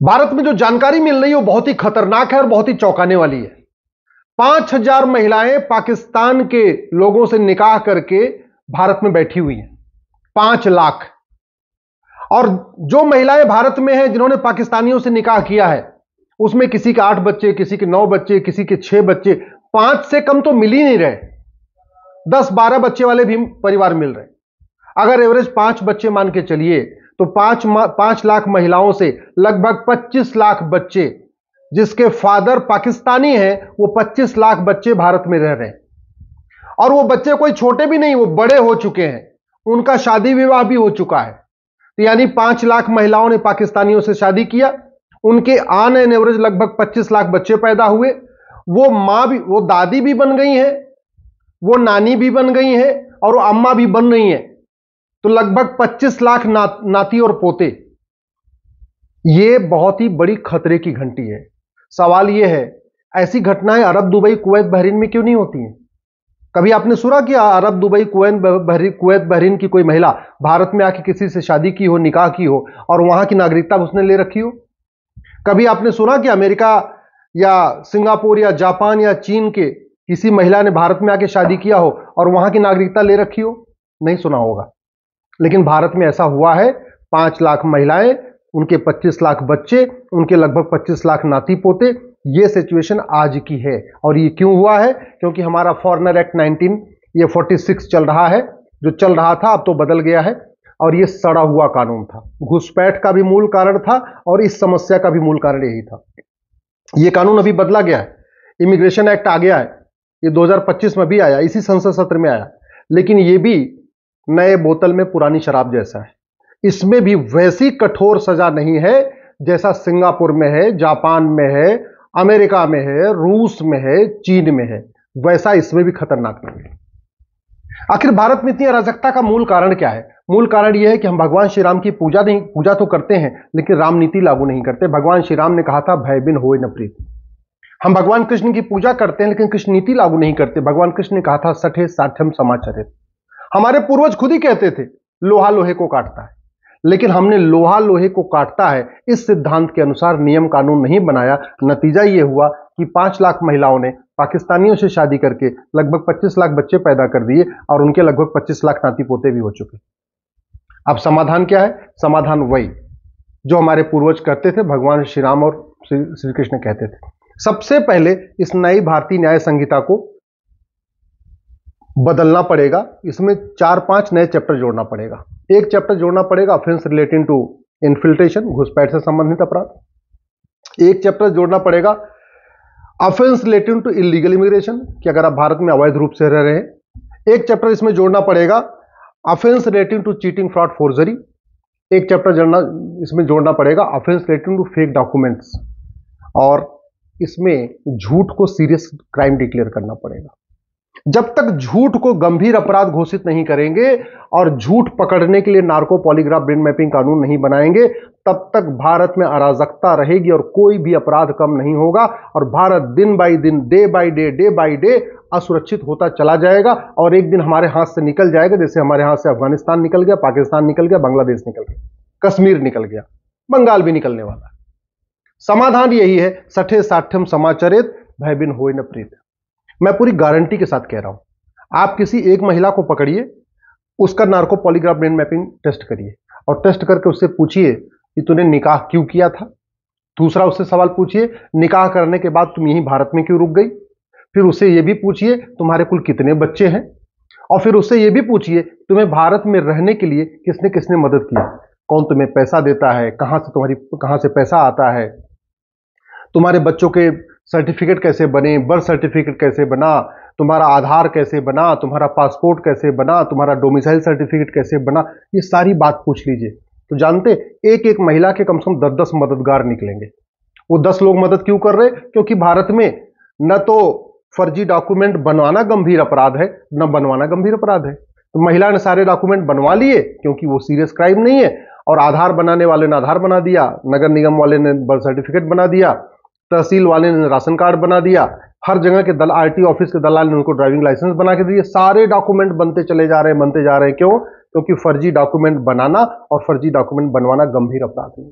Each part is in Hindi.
भारत में जो जानकारी मिल रही है वो बहुत ही खतरनाक है और बहुत ही चौंकाने वाली है। 5,000 महिलाएं पाकिस्तान के लोगों से निकाह करके भारत में बैठी हुई हैं। 5 लाख। और जो महिलाएं भारत में हैं जिन्होंने पाकिस्तानियों से निकाह किया है उसमें किसी के 8 बच्चे, किसी के 9 बच्चे, किसी के 6 बच्चे, 5 से कम तो मिल ही नहीं रहे। 10-12 बच्चे वाले भी परिवार मिल रहे। अगर एवरेज 5 बच्चे मान के चलिए तो 5 लाख महिलाओं से लगभग 25 लाख बच्चे जिसके फादर पाकिस्तानी हैं, वो 25 लाख बच्चे भारत में रह रहे हैं। और वो बच्चे कोई छोटे भी नहीं, वो बड़े हो चुके हैं, उनका शादी विवाह भी हो चुका है। तो यानी 5 लाख महिलाओं ने पाकिस्तानियों से शादी किया, उनके ऑन एन एवरेज लगभग 25 लाख बच्चे पैदा हुए। वो मां भी, वो दादी भी बन गई हैं, वो नानी भी बन गई हैं और वो अम्मा भी बन रही हैं। तो लगभग 25 लाख नाती और पोते। यह बहुत ही बड़ी खतरे की घंटी है। सवाल यह है, ऐसी घटनाएं अरब, दुबई, कुवैत, बहरीन में क्यों नहीं होती हैं? कभी आपने सुना कि अरब, दुबई, कुवैत, बहरीन की कोई महिला भारत में आके किसी से शादी की हो, निकाह की हो और वहां की नागरिकता उसने ले रखी हो? कभी आपने सुना कि अमेरिका या सिंगापुर या जापान या चीन के किसी महिला ने भारत में आके शादी किया हो और वहां की नागरिकता ले रखी हो? नहीं सुना होगा। लेकिन भारत में ऐसा हुआ है। 5 लाख महिलाएं, उनके 25 लाख बच्चे, उनके लगभग 25 लाख नाती पोते। यह सिचुएशन आज की है। और ये क्यों हुआ है? क्योंकि हमारा फॉरेनर एक्ट 19 ये 46 चल रहा है। जो चल रहा था अब तो बदल गया है और ये सड़ा हुआ कानून था। घुसपैठ का भी मूल कारण था और इस समस्या का भी मूल कारण यही था। यह कानून अभी बदला गया है। इमिग्रेशन एक्ट आ गया है, ये 2025 में भी आया, इसी संसद सत्र में आया। लेकिन यह भी नए बोतल में पुरानी शराब जैसा है। इसमें भी वैसी कठोर सजा नहीं है जैसा सिंगापुर में है, जापान में है, अमेरिका में है, रूस में है, चीन में है। वैसा इसमें भी खतरनाक नहीं है। आखिर भारत में इतनी अराजकता का मूल कारण क्या है? मूल कारण यह है कि हम भगवान श्री राम की पूजा तो करते हैं लेकिन राम नीति लागू नहीं करते। भगवान श्री राम ने कहा था, भय बिन होए न प्रीत। हम भगवान कृष्ण की पूजा करते हैं लेकिन कृष्ण नीति लागू नहीं करते। भगवान कृष्ण ने कहा था, सठे साठ्यम समाचरित। हमारे पूर्वज खुद ही कहते थे, लोहा लोहे को काटता है। लेकिन हमने लोहा लोहे को काटता है इस सिद्धांत के अनुसार नियम कानून नहीं बनाया। नतीजा यह हुआ कि 5 लाख महिलाओं ने पाकिस्तानियों से शादी करके लगभग 25 लाख बच्चे पैदा कर दिए और उनके लगभग 25 लाख नाती पोते भी हो चुके। अब समाधान क्या है? समाधान वही जो हमारे पूर्वज करते थे, भगवान श्री राम और श्री कृष्ण कहते थे। सबसे पहले इस नई भारतीय न्याय संहिता को बदलना पड़ेगा। इसमें 4-5 नए चैप्टर जोड़ना पड़ेगा। एक चैप्टर जोड़ना पड़ेगा ऑफेंस रिलेटिंग टू इन्फिल्ट्रेशन, घुसपैठ से संबंधित अपराध। एक चैप्टर जोड़ना पड़ेगा offence relating to illegal immigration, कि अगर आप भारत में अवैध रूप से रह रहे हैं। एक चैप्टर इसमें जोड़ना पड़ेगा offence relating to cheating, fraud, forgery. एक चैप्टर इसमें जोड़ना पड़ेगा offence relating to fake documents. और इसमें झूठ को सीरियस क्राइम डिक्लेयर करना पड़ेगा। जब तक झूठ को गंभीर अपराध घोषित नहीं करेंगे और झूठ पकड़ने के लिए नार्को पॉलीग्राफ ब्रेन मैपिंग कानून नहीं बनाएंगे, तब तक भारत में अराजकता रहेगी और कोई भी अपराध कम नहीं होगा। और भारत दिन बाई दिन, डे बाई डे असुरक्षित होता चला जाएगा और एक दिन हमारे हाथ से निकल जाएगा, जैसे हमारे हाथ से अफगानिस्तान निकल गया, पाकिस्तान निकल गया, बांग्लादेश निकल गया, कश्मीर निकल गया, बंगाल भी निकलने वाला है। समाधान यही है, सठे साठ्यम समाचरित, भय बिन होए न प्रीत। मैं पूरी गारंटी के साथ कह रहा हूं, आप किसी एक महिला को पकड़िए, उसका narco polygraph brain mapping test करिए और टेस्ट करके उससे पूछिए कि तूने निकाह क्यों किया था। दूसरा उससे सवाल पूछिए, निकाह करने के बाद तुम यहीं भारत में क्यों रुक गई। फिर उससे यह भी पूछिए, तुम्हारे कुल कितने बच्चे हैं। और फिर उससे यह भी पूछिए, तुम्हें भारत में रहने के लिए किसने किसने मदद की, कौन तुम्हें पैसा देता है, कहां से पैसा आता है, तुम्हारे बच्चों के सर्टिफिकेट कैसे बने, बर्थ सर्टिफिकेट कैसे बना, तुम्हारा आधार कैसे बना, तुम्हारा पासपोर्ट कैसे बना, तुम्हारा डोमिसाइल सर्टिफिकेट कैसे बना। ये सारी बात पूछ लीजिए। तो जानते, एक एक महिला के कम से कम 10-10 मददगार निकलेंगे। वो 10 लोग मदद क्यों कर रहे? क्योंकि भारत में न तो फर्जी डॉक्यूमेंट बनवाना गंभीर अपराध है, न बनवाना गंभीर अपराध है। तो महिला ने सारे डॉक्यूमेंट बनवा लिए क्योंकि वो सीरियस क्राइम नहीं है। और आधार बनाने वाले ने आधार बना दिया, नगर निगम वाले ने बर्थ सर्टिफिकेट बना दिया, तहसील वाले ने राशन कार्ड बना दिया, हर जगह के आरटी ऑफिस के दलाल ने उनको ड्राइविंग लाइसेंस बना के दिए। सारे डॉक्यूमेंट बनते चले जा रहे हैं। क्यों? क्योंकि फर्जी डॉक्यूमेंट बनाना और फर्जी डॉक्यूमेंट बनवाना गंभीर अपराध है।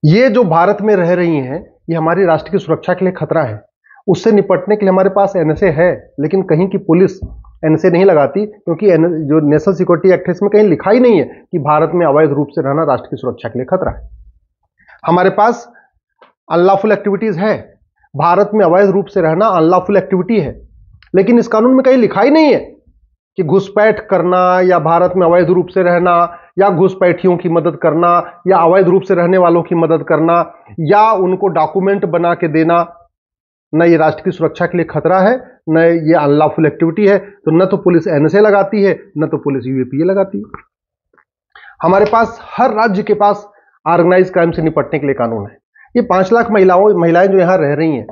ये जो भारत में रह रही हैं, ये हमारी राष्ट्र की सुरक्षा के लिए खतरा है। उससे निपटने के लिए हमारे पास एनएसए है, लेकिन कहीं की पुलिस एनएसए नहीं लगाती, क्योंकि जो नेशनल सिक्योरिटी एक्ट है इसमें कहीं लिखा ही नहीं है कि भारत में अवैध रूप से रहना राष्ट्र की सुरक्षा के लिए खतरा है। हमारे पास अनलॉफुल एक्टिविटीज है, भारत में अवैध रूप से रहना अनलॉफुल एक्टिविटी है, लेकिन इस कानून में कहीं लिखा ही नहीं है कि घुसपैठ करना या भारत में अवैध रूप से रहना या घुसपैठियों की मदद करना या अवैध रूप से रहने वालों की मदद करना या उनको डॉक्यूमेंट बना के देना, न ये राष्ट्र की सुरक्षा के लिए खतरा है, न ये अनलॉफुल एक्टिविटी है। तो न तो पुलिस एनएसए लगाती है, न तो पुलिस यूएपीए लगाती है। हमारे पास हर राज्य के पास ऑर्गेनाइज क्राइम से निपटने के लिए कानून है। ये 5 लाख महिलाएं जो यहां रह रही हैं,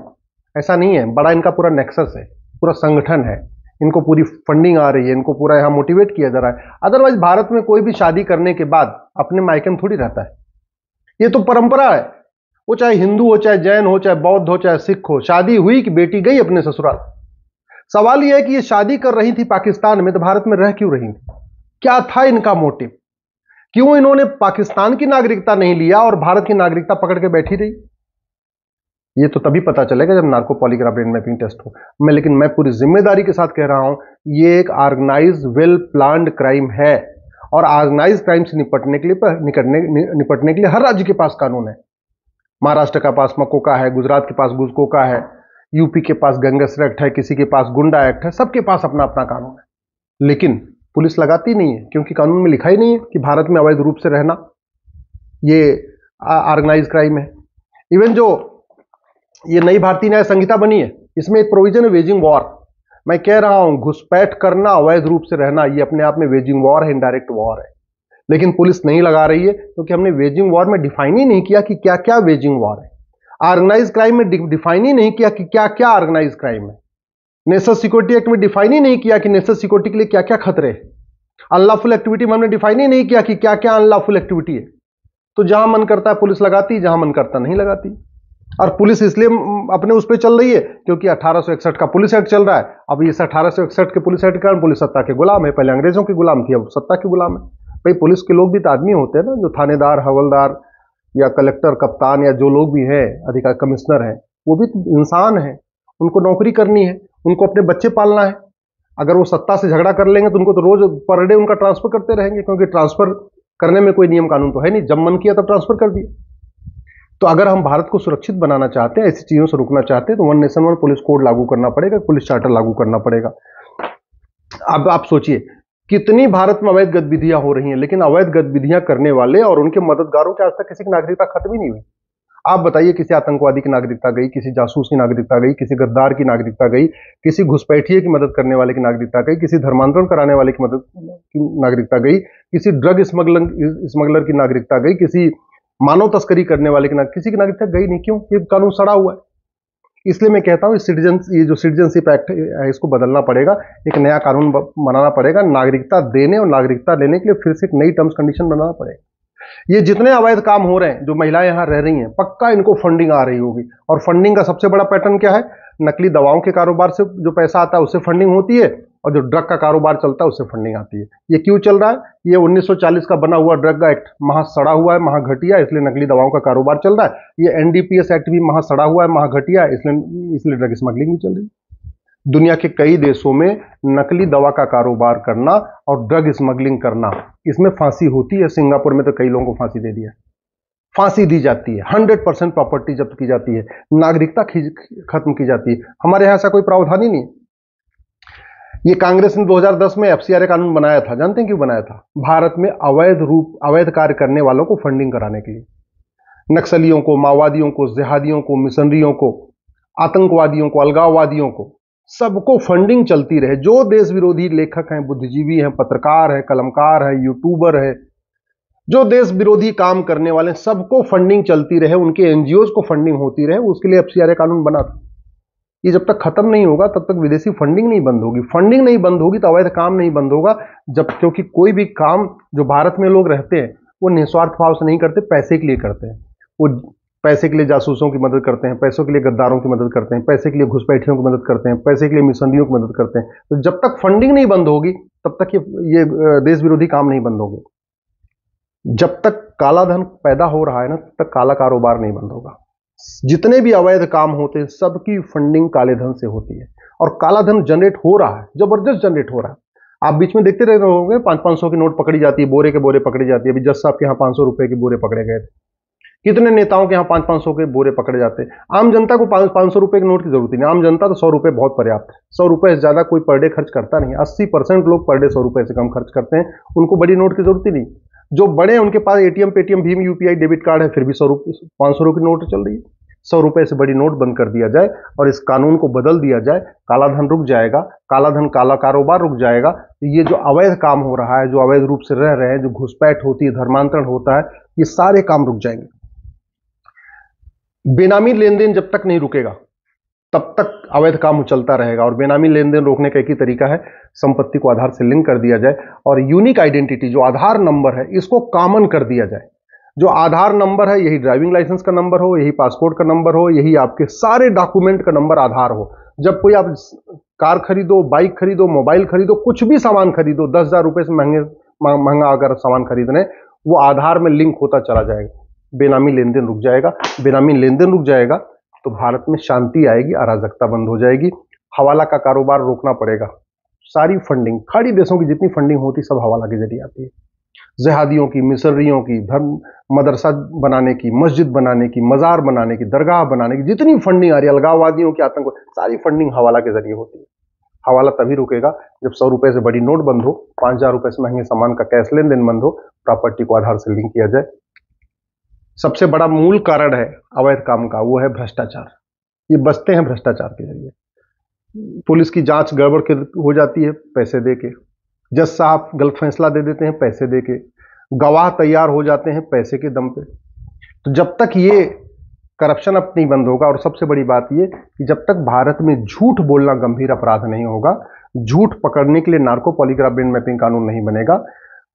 ऐसा नहीं है, बड़ा इनका पूरा नेक्सस है, पूरा संगठन है, इनको पूरी फंडिंग आ रही है, इनको पूरा यहां मोटिवेट किया जा रहा है। अदरवाइज भारत में कोई भी शादी करने के बाद अपने मायके में थोड़ी रहता है, ये तो परंपरा है। वो चाहे हिंदू हो, चाहे जैन हो, चाहे बौद्ध हो, चाहे सिख हो, शादी हुई कि बेटी गई अपने ससुराल। सवाल यह है कि ये शादी कर रही थी पाकिस्तान में, तो भारत में रह क्यों रही थी? क्या था इनका मोटिव? क्यों इन्होंने पाकिस्तान की नागरिकता नहीं लिया और भारत की नागरिकता पकड़ के बैठी रही? ये तो तभी पता चलेगा जब narco polygraph brain mapping test हो। लेकिन मैं पूरी जिम्मेदारी के साथ कह रहा हूं, ये एक ऑर्गेनाइज वेल प्लान्ड क्राइम है, और ऑर्गेनाइज क्राइम से निपटने के लिए हर राज्य के पास कानून है। महाराष्ट्र के पास मकोका है, गुजरात के पास गुजकोका है, यूपी के पास गैंगस्टर एक्ट है, किसी के पास गुंडा एक्ट है, सबके पास अपना अपना कानून है। लेकिन पुलिस लगाती नहीं है, क्योंकि कानून में लिखा ही नहीं है कि भारत में अवैध रूप से रहना ये ऑर्गेनाइज क्राइम है। इवन जो ये नई भारतीय न्याय संहिता बनी है, इसमें एक प्रोविजन है वेजिंग वॉर। मैं कह रहा हूं, घुसपैठ करना, अवैध रूप से रहना, ये अपने आप में वेजिंग वॉर है, इनडायरेक्ट वॉर है। लेकिन पुलिस नहीं लगा रही है, क्योंकि हमने वेजिंग वॉर में डिफाइन ही नहीं किया कि क्या क्या वेजिंग वॉर है। ऑर्गेनाइज क्राइम में डिफाइन ही नहीं किया कि क्या क्या ऑर्गेनाइज क्राइम है। नेशनल सिक्योरिटी एक्ट में डिफाइन ही नहीं किया कि नेशनल सिक्योरिटी के लिए क्या क्या खतरे हैं। अनलॉफुल एक्टिविटी में हमने डिफाइन ही नहीं किया कि क्या क्या अनलॉफुल एक्टिविटी है। तो जहां मन करता है पुलिस लगाती, जहां मन करता नहीं लगाती। और पुलिस इसलिए अपने उस पर चल रही है क्योंकि 1861 का पुलिस एक्ट चल रहा है। अब इस 1861 के पुलिस एक्ट के कारण पुलिस सत्ता के गुलाम है। पहले अंग्रेजों की गुलाम थी, अब सत्ता के गुलाम है। भाई पुलिस के लोग भी तो आदमी होते हैं ना, जो थानेदार, हवलदार या कलेक्टर, कप्तान या जो लोग भी हैं, अधिकारी, कमिश्नर हैं, वो भी तो इंसान हैं। उनको नौकरी करनी है, उनको अपने बच्चे पालना है। अगर वो सत्ता से झगड़ा कर लेंगे तो उनको तो रोज पर डे उनका ट्रांसफर करते रहेंगे, क्योंकि ट्रांसफर करने में कोई नियम कानून तो है नहीं, जब मन किया तब ट्रांसफर कर दिया। तो अगर हम भारत को सुरक्षित बनाना चाहते हैं, ऐसी चीजों से रुकना चाहते हैं, तो one nation one police code लागू करना पड़ेगा, पुलिस चार्टर लागू करना पड़ेगा। अब आप सोचिए कितनी भारत में अवैध गतिविधियां हो रही हैं, लेकिन अवैध गतिविधियां करने वाले और उनके मददगारों के आज तक किसी की नागरिकता खत्म ही नहीं हुई। आप बताइए, किसी आतंकवादी की नागरिकता गई, किसी जासूस की नागरिकता गई, किसी गद्दार की नागरिकता गई, किसी घुसपैठिए की मदद करने वाले की नागरिकता गई, किसी धर्मांतरण कराने वाले की मदद की नागरिकता गई, किसी ड्रग स्मगलर की नागरिकता गई, किसी मानव तस्करी करने वाले की किसी की नागरिकता गई नहीं। क्यों? ये कानून सड़ा हुआ है। इसलिए मैं कहता हूं ये जो सिटीजनशिप एक्ट है, इसको बदलना पड़ेगा, एक नया कानून बनाना पड़ेगा। नागरिकता देने और नागरिकता लेने के लिए फिर से एक नई टर्म्स कंडीशन बनाना पड़ेगा। ये जितने अवैध काम हो रहे हैं, जो महिलाएं यहां रह रही हैं, पक्का इनको फंडिंग आ रही होगी। और फंडिंग का सबसे बड़ा पैटर्न क्या है? नकली दवाओं के कारोबार से जो पैसा आता है उससे फंडिंग होती है, और जो ड्रग का कारोबार चलता है उससे फंडिंग आती है। ये क्यों चल रहा है? ये 1940 का बना हुआ ड्रग एक्ट महा सड़ा हुआ है, महा घटिया, इसलिए नकली दवाओं का कारोबार चल रहा है। ये एनडीपीएस एक्ट भी महा सड़ा हुआ है, महा घटिया, इसलिए ड्रग स्मगलिंग भी चल रही है। दुनिया के कई देशों में नकली दवा का कारोबार करना और ड्रग स्मगलिंग करना, इसमें फांसी होती है। सिंगापुर में तो कई लोगों को फांसी दे दिया, फांसी दी जाती है, 100% प्रॉपर्टी जब्त की जाती है, नागरिकता खत्म की जाती है। हमारे यहां ऐसा कोई प्रावधान ही नहीं। ये कांग्रेस ने 2010 में एफसीआरए कानून बनाया था। जानते हैं क्यों बनाया था? भारत में अवैध कार्य करने वालों को फंडिंग कराने के लिए। नक्सलियों को, माओवादियों को, जिहादियों को, मिशनरियों को, आतंकवादियों को, अलगाववादियों को, सबको फंडिंग चलती रहे। जो देश विरोधी लेखक हैं, बुद्धिजीवी हैं, पत्रकार हैं, कलमकार हैं, यूट्यूबर हैं, जो देश विरोधी काम करने वाले, सबको फंडिंग चलती रहे, उनके एनजीओज को फंडिंग होती रहे, उसके लिए एफसीआरए कानून बना था। ये जब तक खत्म नहीं होगा तब तक विदेशी फंडिंग नहीं बंद होगी। फंडिंग नहीं बंद होगी तो अवैध काम नहीं बंद होगा। क्योंकि कोई भी काम जो भारत में लोग रहते हैं वो निस्वार्थ भाव से नहीं करते, पैसे के लिए करते हैं। वो पैसे के लिए जासूसों की मदद करते हैं, पैसों के लिए गद्दारों की मदद करते हैं, पैसे के लिए घुसपैठियों की मदद करते हैं, पैसे के लिए मिशनरियों की मदद करते हैं। तो जब तक फंडिंग नहीं बंद होगी तब तक ये देश विरोधी काम नहीं बंद होंगे। जब तक काला धन पैदा हो रहा है ना, तब तक काला कारोबार नहीं बंद होगा। जितने भी अवैध काम होते हैं सबकी फंडिंग काले धन से होती है, और काला धन जनरेट हो रहा है, जबरदस्त जनरेट हो रहा है। आप बीच में देखते रहे होंगे 500-500 की नोट पकड़ी जाती है, बोरे के बोरे पकड़ी जाती है। अभी जज साहब के यहाँ 500 रुपए के बोरे पकड़े गए थे। कितने नेताओं के यहाँ 500-500 के बोरे पकड़े जाते हैं। आम जनता को 500 रुपए के नोट की जरूरत नहीं। आम जनता तो 100 रुपए बहुत पर्याप्त है। 100 रुपए से ज्यादा कोई पर डे खर्च करता नहीं। 80% लोग पर डे 100 रुपए से कम खर्च करते हैं। उनको बड़ी नोट की जरूरत ही नहीं। जो बड़े हैं उनके पास एटीएम, पेटीएम, भीम, यूपीआई, डेबिट कार्ड है, फिर भी 500 रुपए की नोट चल रही है। 100 रुपए से बड़ी नोट बंद कर दिया जाए और इस कानून को बदल दिया जाए, काला धन रुक जाएगा, काला धन, काला कारोबार रुक जाएगा। तो ये जो अवैध काम हो रहा है, जो अवैध रूप से रह रहे हैं, जो घुसपैठ होती है, धर्मांतरण होता है, ये सारे काम रुक जाएंगे। बेनामी लेन देन जब तक नहीं रुकेगा तब तक अवैध काम चलता रहेगा। और बेनामी लेन देन रोकने का एक ही तरीका है, संपत्ति को आधार से लिंक कर दिया जाए और यूनिक आइडेंटिटी जो आधार नंबर है इसको कॉमन कर दिया जाए। जो आधार नंबर है यही ड्राइविंग लाइसेंस का नंबर हो, यही पासपोर्ट का नंबर हो, यही आपके सारे डॉक्यूमेंट का नंबर आधार हो। जब कोई आप कार खरीदो, बाइक खरीदो, मोबाइल खरीदो, कुछ भी सामान खरीदो, 10,000 रुपए से महंगा अगर सामान खरीदने, वो आधार में लिंक होता चला जाएगा। बेनामी लेन देन रुक जाएगा। बेनामी लेन देन रुक जाएगा तो भारत में शांति आएगी, अराजकता बंद हो जाएगी। हवाला का कारोबार रोकना पड़ेगा। सारी फंडिंग, खाड़ी देशों की जितनी फंडिंग होती सब हवाला के जरिए आती है। जिहादियों की, मिसरियों की, धर्म मदरसा बनाने की, मस्जिद बनाने की, मजार बनाने की, दरगाह बनाने की जितनी फंडिंग आ रही है, अलगाववादियों की, आतंक, सारी फंडिंग हवाला के जरिए होती है। हवाला तभी रुकेगा जब 100 रुपए से बड़ी नोट बंद हो, 5,000 रुपए से महंगे सामान का कैश लेन देन बंद हो, प्रॉपर्टी को आधार से लिंक किया जाए। सबसे बड़ा मूल कारण है अवैध काम का, वो है भ्रष्टाचार। ये बचते हैं भ्रष्टाचार के जरिए। पुलिस की जांच गड़बड़ हो जाती है पैसे देके, जज साहब गलत फैसला दे देते हैं पैसे देके, गवाह तैयार हो जाते हैं पैसे के दम पे। तो जब तक ये करप्शन अब नहीं बंद होगा, और सबसे बड़ी बात ये कि जब तक भारत में झूठ बोलना गंभीर अपराध नहीं होगा, झूठ पकड़ने के लिए नार्को पॉलीग्राफ ब्रेन मैपिंग कानून नहीं बनेगा,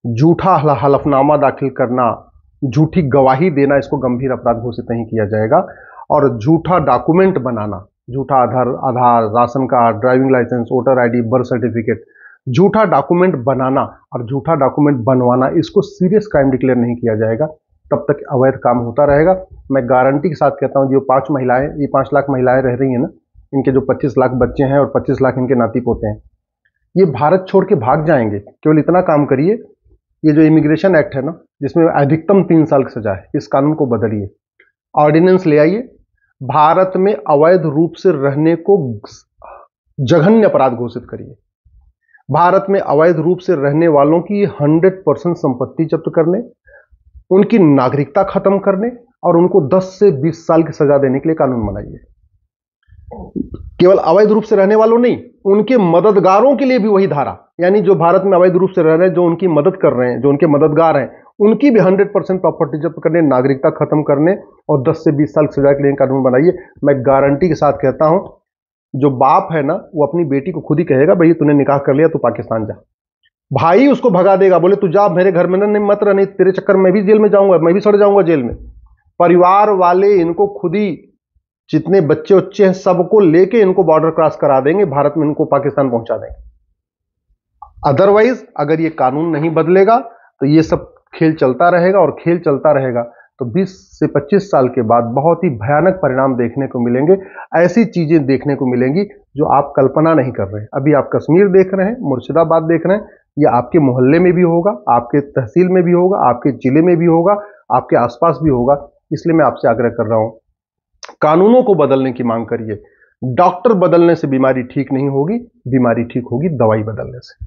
झूठा हलफनामा दाखिल करना, झूठी गवाही देना, इसको गंभीर अपराध घोषित नहीं किया जाएगा। और झूठा डॉक्यूमेंट बनाना, झूठा Aadhaar, ration card, driving licence, voter ID, birth certificate, झूठा डॉक्यूमेंट बनाना और झूठा डॉक्यूमेंट बनवाना, इसको सीरियस क्राइम डिक्लेयर नहीं किया जाएगा। तब तक अवैध काम होता रहेगा। मैं गारंटी के साथ कहता हूं, जो 5 लाख महिलाएं रह रही हैं ना, इनके जो 25 लाख बच्चे हैं और 25 लाख इनके नाती पोते हैं, ये भारत छोड़ के भाग जाएंगे। केवल इतना काम करिए, ये जो इमिग्रेशन एक्ट है ना, जिसमें अधिकतम 3 साल की सजा है, इस कानून को बदलिए, ऑर्डिनेंस ले आइए। भारत में अवैध रूप से रहने को जघन्य अपराध घोषित करिए। भारत में अवैध रूप से रहने वालों की 100% संपत्ति जब्त करने, उनकी नागरिकता खत्म करने और उनको 10 से 20 साल की सजा देने के लिए कानून बनाइए। केवल अवैध रूप से रहने वालों नहीं, उनके मददगारों के लिए भी वही धारा, यानी जो भारत में अवैध रूप से रह रहे हैं, जो उनकी मदद कर रहे हैं, जो उनके मददगार हैं, उनकी भी 100% प्रॉपर्टी जब्त करने, नागरिकता खत्म करने और 10 से 20 साल की सजा के लिए कानून बनाइए। मैं गारंटी के साथ कहता हूं, जो बाप है ना, वो अपनी बेटी को खुद ही कहेगा, भाई तूने निकाह कर लिया, तू पाकिस्तान जा। भाई उसको भगा देगा, बोले तू जा मेरे घर में ना, नहीं मत रह, नहीं तेरे चक्कर में मैं भी जेल में जाऊंगा, मैं भी सड़ जाऊंगा जेल में। परिवार वाले इनको खुद ही, जितने बच्चे उच्चे हैं सबको लेके इनको बॉर्डर क्रॉस करा देंगे, भारत में इनको पाकिस्तान पहुंचा देंगे। अदरवाइज अगर ये कानून नहीं बदलेगा तो ये सब खेल चलता रहेगा, और खेल चलता रहेगा तो 20 से 25 साल के बाद बहुत ही भयानक परिणाम देखने को मिलेंगे। ऐसी चीजें देखने को मिलेंगी जो आप कल्पना नहीं कर रहे हैं। अभी आप कश्मीर देख रहे हैं, मुर्शिदाबाद देख रहे हैं, ये आपके मोहल्ले में भी होगा, आपके तहसील में भी होगा, आपके जिले में भी होगा, आपके आसपास भी होगा। इसलिए मैं आपसे आग्रह कर रहा हूं, कानूनों को बदलने की मांग करिए। डॉक्टर बदलने से बीमारी ठीक नहीं होगी, बीमारी ठीक होगी दवाई बदलने से।